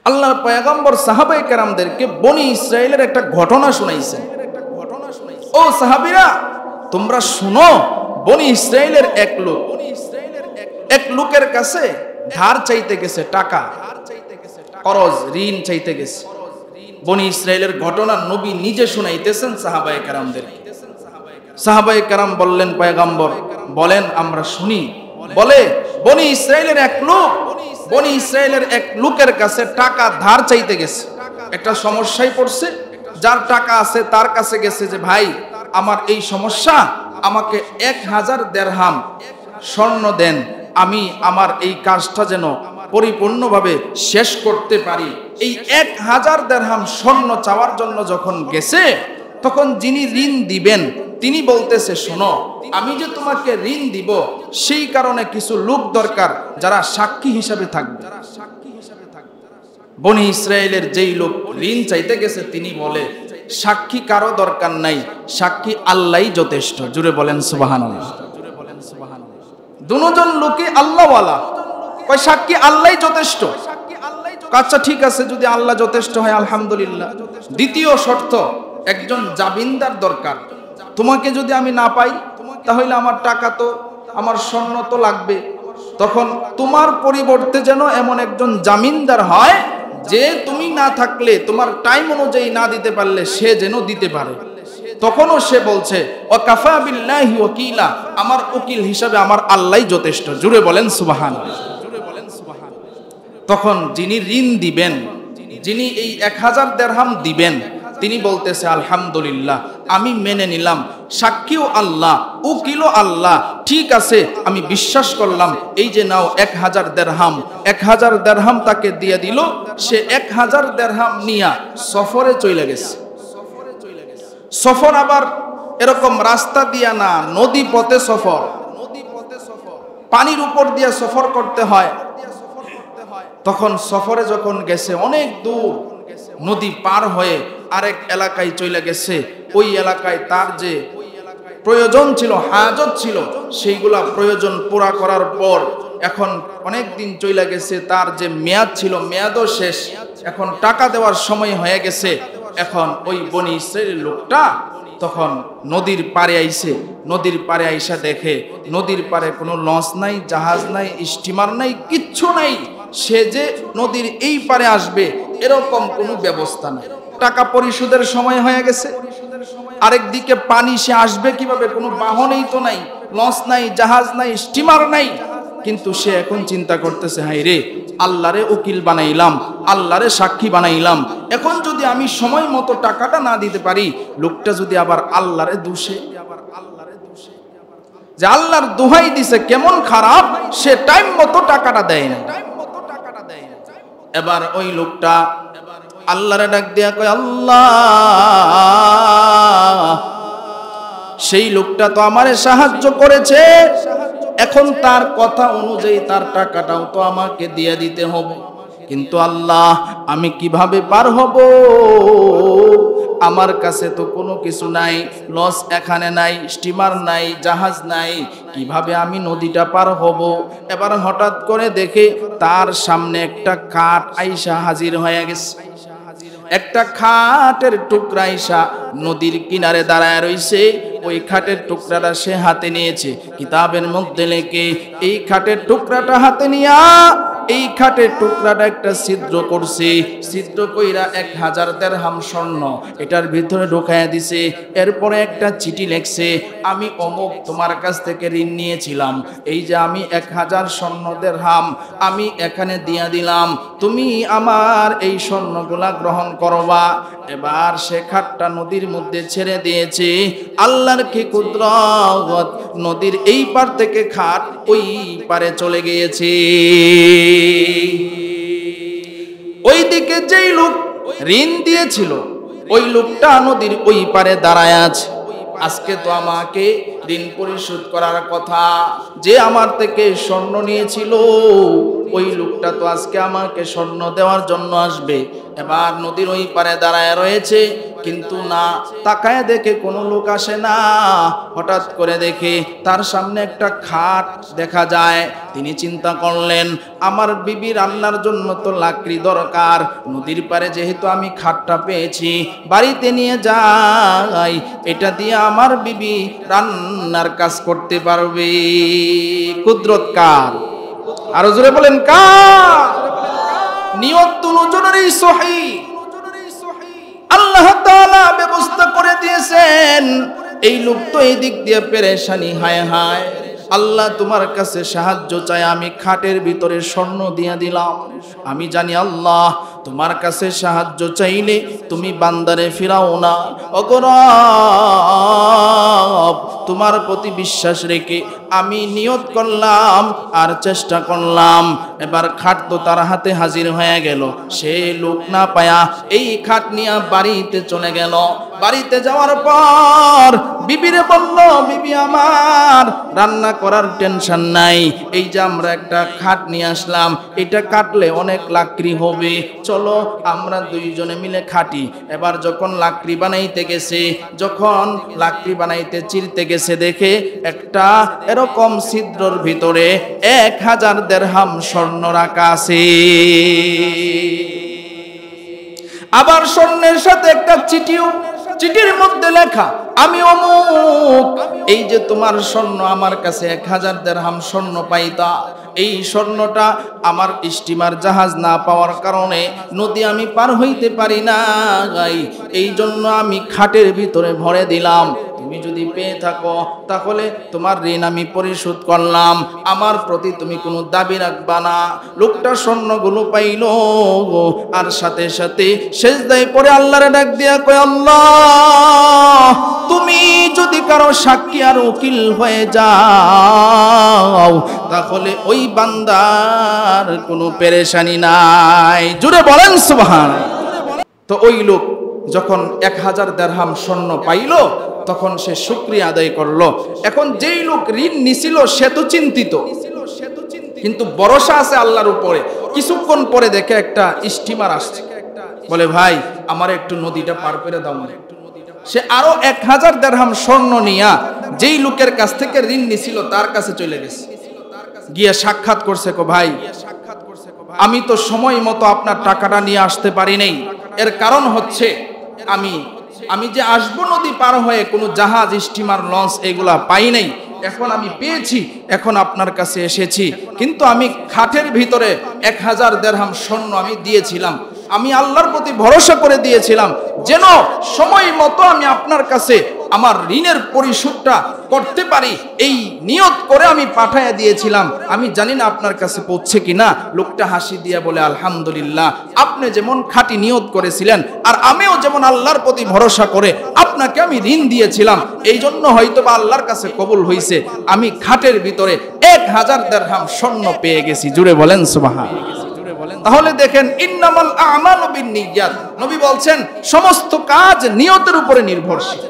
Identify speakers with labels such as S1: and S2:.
S1: আল্লাহর পয়গম্বর সাহাবায়ে কেরামদেরকে বনি ইসরাইলের একটা ঘটনা শুনাইছেন। ও সাহাবীরা, তোমরা শুনো, বনি ইসরাইলের এক লোকের কাছে ধার চাইতে গেছে, টাকা, করজ, ঋণ চাইতে গেছে। বনি ইসরাইলের ঘটনা নবী নিজে শুনাইতেছেন সাহাবায়ে কেরামদের। সাহাবায়ে কেরাম বললেন, পয়গম্বর বলেন, আমরা শুনি। বলে, বনি ইসরাইলের এক লোকের কাছে টাকা ধার চাইতে গেছে। একটা সমস্যায় পড়ছে, যার টাকা আছে তার কাছে গেছে যে ভাই আমার এই সমস্যা, আমাকে 1000 দিরহাম স্বর্ণ দেন, আমি আমার এই কাজটা যেন পরিপূর্ণভাবে শেষ করতে পারি। এই 1000 দিরহাম স্বর্ণ চাওয়ার জন্য যখন গেছে, তখন যিনি ঋণ দিবেন তিনি বলতেছে, শোনো, আমি যে তোমাকে ঋণ দিব সেই কারণে কিছু লোক দরকার যারা সাক্ষী হিসাবে থাকবে। বনি ইসরাইলের যেই লোক ঋণ চাইতে গেছে তিনি বলে, সাক্ষী কারো দরকার নাই, সাক্ষী আল্লাহই যথেষ্ট। জুড়ে বলেন সুবহানাল্লাহ। দুজন লোকে আল্লাহওয়ালা, কয় সাক্ষী আল্লাহই যথেষ্ট। আচ্ছা ঠিক আছে, যদি আল্লাহ যথেষ্ট হয় আলহামদুলিল্লাহ। দ্বিতীয় শর্ত, একজন জামিনদার দরকার। তোমাকে যদি আমি না পাই তাহলে আমার টাকা তো, আমার স্বর্ণ তো লাগবে। তখন তোমার পরিবর্তে যেন এমন একজন জামিনদার হয় যে তুমি না থাকলে, তোমার টাইম অনুযায়ী না দিতে পারলে সে যেন দিতে পারে। তখনও সে বলছে, ওয়াকাফা বিল্লাহি ওয়াকিলা, আমার উকিল হিসাবে আমার আল্লাহই যথেষ্ট। জুড়ে বলেন সুবহানাল্লাহ। তখন যিনি ঋণ দিবেন, যিনি এই 1000 দিরহাম দিবেন, তিনি বলতেছে, আলহামদুলিল্লাহ, আমি মেনে নিলাম, সাক্ষীও আল্লাহ, উকিলও আল্লাহ, ঠিক আছে, আমি বিশ্বাস করলাম। এই যে নাও 1000 দিরহাম। 1000 দিরহাম তাকে দিয়ে দিল। সে 1000 দিরহাম নিয়া সফরে চলে গেছে। সফর আবার এরকম রাস্তা দিয়া না, নদী পথে সফর, পানির উপর দিয়ে সফর করতে হয়। তখন সফরে যখন গেছে, অনেক দূর নদী পার হয়ে আরেক এলাকায় চলে গেছে। ওই এলাকায় তার যে প্রয়োজন ছিল, হাজত ছিল, সেইগুলা প্রয়োজন পুরা করার পর এখন অনেক দিন চলে গেছে, তার যে মেয়াদ ছিল মেয়াদও শেষ, এখন টাকা দেওয়ার সময় হয়ে গেছে। এখন ওই বনি ইসরাইলের লোকটা তখন নদীর পাড়ে আইছে। নদীর পাড়ে আইসা দেখে নদীর পাড়ে কোনো লঞ্চ নাই, জাহাজ নাই, স্টিমার নাই, কিচ্ছু নাই। সে যে নদীর এই পারে আসবে এরকম কোনো ব্যবস্থা নাই। টাকা পরিশোধের সময় হয়ে গেছে। আরেকদিকে পানি, সে আসবে কিভাবে? কোনো বাহনই তো নাই, লঞ্চ নাই, জাহাজ নাই, স্টিমার নাই। কিন্তু সে এখন চিন্তা করতেছে, হাই রে, আল্লাহরে উকিল বানাইলাম, আল্লাহরে সাক্ষী বানাইলাম, এখন যদি আমি সময় মতো টাকাটা না দিতে পারি, লোকটা যদি আবার আল্লাহরে দোষে, যে আল্লাহর দোহাই দিছে, কেমন খারাপ, সে টাইম মতো টাকাটা দেয় না। এবার ওই লোকটা আল্লাহরে ডাক দিয়া কয়, আল্লাহ, সেই লোকটা তো আমারে সাহায্য করেছে, এখন তার কথা অনুযায়ী তার টাকাটাও তো আমাকে দিয়ে দিতে হবে। কিন্তু আল্লাহ, আমি কিভাবে পার হব? আমার কাছে তো কোনো কিছু নাই, লঞ্চ এখানে নাই, স্টিমার নাই, জাহাজ নাই, কিভাবে আমি নদীটা পার হব? এবার হঠাৎ করে দেখে তার সামনে একটা কাঠ আইসা হাজির হয়ে গেছে। একটা খাটের টুকরা আইসা নদীর কিনারে দাঁড়ায় রইছে। ওই খাটের টুকরাটা সে হাতে নিয়েছে, কিতাবের মধ্যে লেখে এই খাটের টুকরাটা হাতে নিয়া এই খাটের টুকরাটা একটা ছিদ্র করছে, ছিদ্র কইরা 1000 দিরহাম স্বর্ণ এটার ভিতরে ঢোকায়া দিছে। এরপরে একটা চিঠি লেখছে, আমি অমুক তোমার কাছ থেকে ঋণ নিয়েছিলাম, এই যে আমি 1000 স্বর্ণ দিরহাম আমি এখানে দিয়া দিলাম, তুমি আমার এই স্বর্ণগুলা গ্রহণ করবা। এবার সে খাটটা নদীর মধ্যে ছেড়ে দিয়েছে। আল্লাহর কি কুদরত, নদীর এই পার থেকে খাট ওই পারে চলে গিয়েছে। ওইদিকে যেই লোক ঋণ দিয়েছিল ওই লোকটা নদীর ওই পারে দাঁড়ায় আছে। আজকে তো আমাকে ঋণ পরিশোধ করার কথা, যে আমার থেকে স্বর্ণ নিয়েছিল ওই লোকটা তো আজকে আমাকে স্বর্ণ দেওয়ার জন্য আসবে। এবার নদীর ওই পারে দাঁড়ায় রয়েছে, কিন্তু না, তাকায় দেখে কোনো লোক আসে না। হঠাৎ করে দেখে তার সামনে একটা খাট দেখা যায়। তিনি চিন্তা করলেন, আমার বিবি রান্নার জন্য তো লাকড়ি দরকার, নদীর পাড়ে যেহেতু আমি খাটটা পেয়েছি, বাড়িতে নিয়ে যাই, এটা দিয়ে আমার বিবি রান্নার কাজ করতে পারবে। কুদরত কার? আরো জোরে বলেন কার? নিয়ত দুজনেরই সহিহ। আল্লাহ তাআলা ব্যবস্থা করে দিয়েছেন। এই লোক তো এই দিক দিয়ে পেরেশানি, হায় হায় আল্লাহ তোমার কাছে সাহায্য চাই, আমি খাটের ভিতরে স্বর্ণ দিয়ে দিলাম। আমি জানি আল্লাহ তোমার কাছে সাহায্য চাইলে তুমি বান্দারে ফিরাও না। ওগো রব, তোমার প্রতি বিশ্বাস রেখে আমি নিয়ত করলাম আর চেষ্টা করলাম। এবার খাট তো তার হাতে হাজির হয়ে গেল। সে লোক না পায়া এই খাট নিয়ে বাড়িতে চলে গেল। বাড়িতে যাওয়ার পর বিবিরে বলল, বিবি আমার রান্না করার টেনশন নাই, এই যে আমরা একটা খাট নিয়ে আসলাম, এটা কাটলে অনেক লাকড়ি হবে, চলো আমরা দুইজনে মিলে খাটি। এবার যখন লাকড়ি বানাইতে গেছে, যখন লাকড়ি বানাইতে চিরতে গেছে, দেখে একটা এরকম ছিদ্রর ভিতরে 1000 দিরহাম স্বর্ণ রাখা আছে। আবার স্বর্ণের সাথে একটা চিঠিও, চিঠির মধ্যে লেখা, আমি অমুক, এই যে তোমার স্বর্ণ আমার কাছে 1000 দিরহাম স্বর্ণ পাইতা, এই স্বর্ণটা আমার স্টিমার জাহাজ না পাওয়ার কারণে নদী আমি পার হইতে পারি না, এই জন্য আমি খাটের ভিতরে ভরে দিলাম। তুমি যদি পেয়ে থাকো তাহলে তোমার ঋণ আমি পরিশোধ করলাম, আমার প্রতি তুমি কোনো দাবি রাখবা না। লোকটা স্বর্ণগুলো পাইল আর সাথে সাথে সেজদায় পড়ে আল্লাহরে ডাক দিয়া কয়, আল্লাহ তুমি যদি কারো সাক্ষী আর উকিল হয়ে যাও তাহলে ওই বান্দার কোনো পেরেশানি নাই। জোরে বলেন সুবহানাল্লাহ। তো ওই লোক যখন 1000 দিরহাম স্বর্ণ পাইল তখন সে শুকরিয়া আদায় করলো। এখন যেই লোক ঋণ নিছিল সে তো চিন্তিত, কিন্তু ভরসা আছে আল্লাহর উপরে। কিছুক্ষণ পরে দেখে একটা স্টিমার আসছে, বলে ভাই আমার একটু নদীটা পার করে দাও। সে আরো 1000 দিরহাম স্বর্ণ নিয়া যেই লোকের কাছ থেকে ঋণ নিছিল তার কাছে চলে গেছে, গিয়ে সাক্ষাৎ করছে, কো ভাই আমি তো সময় মতো আপনার টাকাটা নিয়ে আসতে পারি নাই, এর কারণ হচ্ছে আমি যে আসবো নদী পার হয়ে কোনো জাহাজ, স্টিমার, লঞ্চ এগুলা পাই নাই, এখন আমি পেয়েছি, এখন আপনার কাছে এসেছি। কিন্তু আমি খাটের ভিতরে 1000 দিরহাম স্বর্ণ আমি দিয়েছিলাম, আমি আল্লাহর প্রতি ভরসা করে দিয়েছিলাম যেন সময় মতো আমি আপনার কাছে আমার ঋণের পরিশোধটা করতে পারি, এই নিয়ত করে আমি পাঠাইয়া দিয়েছিলাম। আমি জানি না আপনার কাছে পৌঁছে কিনা। লোকটা হাসি দিয়ে বলে, আলহামদুলিল্লাহ, আপনি যেমন খাঁটি নিয়ত করেছিলেন আর আমিও যেমন আল্লাহর প্রতি ভরসা করে আপনাকে আমি ঋণ দিয়েছিলাম, এই জন্য হয়তো বা আল্লাহর কাছে কবুল হয়েছে। আমি খাটের ভিতরে 1000 দিরহাম স্বর্ণ পেয়ে গেছি। জুড়ে বলেন সুবহানাল্লাহ। তাহলে দেখেন, ইন্নামাল আমালু বিন্নিয়াত, নবী বলছেন সমস্ত কাজ নিয়তের উপরে নির্ভরশীল।